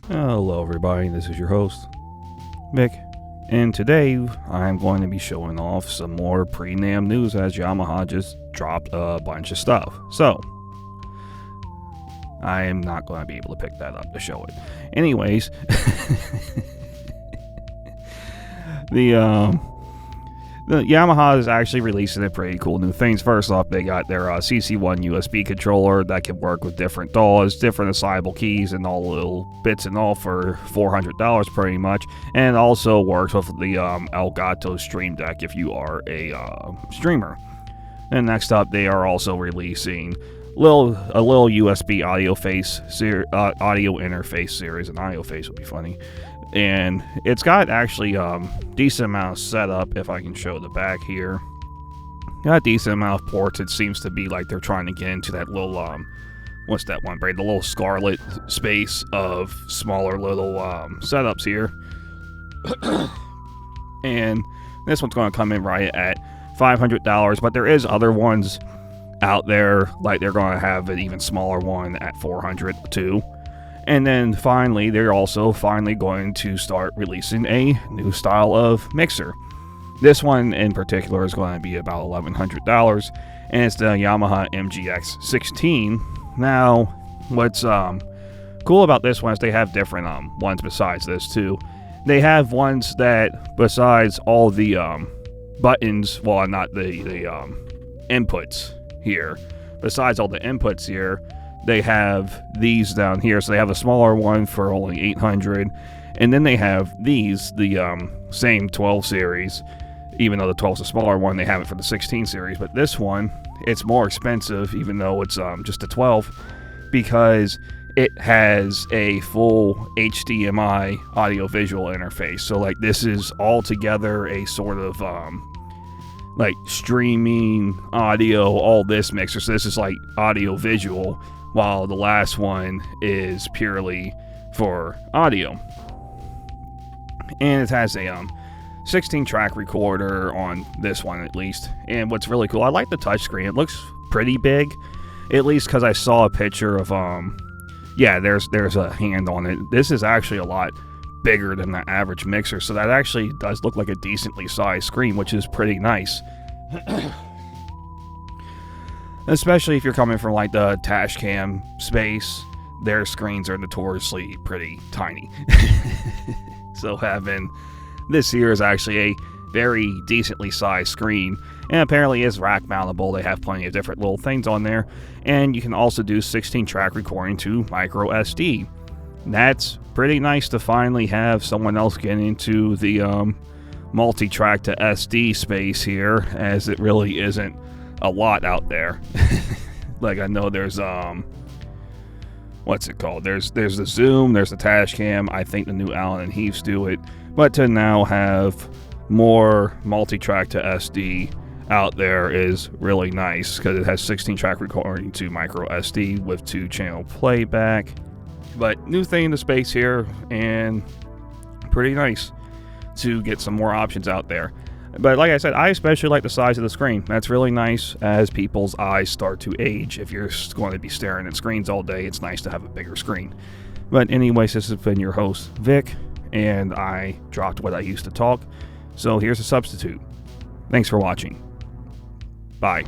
Hello everybody, this is your host, Mick, and today I'm going to be showing off some more pre-NAMM news as Yamaha just dropped a bunch of stuff. So, I am not going to be able to pick that up to show it. Anyways, the Yamaha is actually releasing a pretty cool new things. First off, they got their CC1 USB controller that can work with different DAWs, different assignable keys, and all little bits and all for $400 pretty much. And also works with the Elgato Stream Deck if you are a streamer. And next up, they are also releasing a little USB audio interface series. An audio face would be funny. And it's got actually decent amount of setup, if I can show the back here. Got a decent amount of ports. It seems to be like they're trying to get into that little, what's that one, Braid? The little scarlet space of smaller little setups here. And this one's going to come in right at $500, but there is other ones out there, like they're going to have an even smaller one at $400 too. And then finally, they're also going to start releasing a new style of mixer. This one in particular is going to be about $1,100, and it's the Yamaha MGX 16. Now, what's cool about this one is they have different ones besides this too. They have ones that, besides all the buttons, well, not the inputs here, besides all the inputs here, they have these down here. So they have a smaller one for only $800, and then they have these, the same 12 series. Even though the 12 is a smaller one, they have it for the 16 series. But this one, it's more expensive, even though it's just a 12, because it has a full HDMI audio-visual interface. So like this is altogether a sort of like streaming audio, all this mixer. So this is like audio-visual, while the last one is purely for audio. And it has a 16-track recorder on this one at least. And what's really cool, I like the touchscreen. It looks pretty big, at least because I saw a picture of, yeah, there's a hand on it. This is actually a lot bigger than the average mixer, so that actually does look like a decently sized screen, which is pretty nice. Especially if you're coming from like the dash cam space, their screens are notoriously pretty tiny. So having this here is actually a very decently sized screen, and apparently is rack mountable. They have plenty of different little things on there, and you can also do 16-track recording to micro SD. That's pretty nice to finally have someone else get into the multi-track to SD space here, as it really isn't a lot out there. Like I know there's what's it called? There's the Zoom, there's the dash cam. I think the new Allen and Heaths do it, but to now have more multi-track to SD out there is really nice, because it has 16-track recording to micro SD with 2-channel playback. But new thing in the space here, and pretty nice to get some more options out there. But like I said, I especially like the size of the screen. That's really nice as people's eyes start to age. If you're going to be staring at screens all day, it's nice to have a bigger screen. But anyways, this has been your host, Vic, and I dropped what I used to talk. So here's a substitute. Thanks for watching. Bye.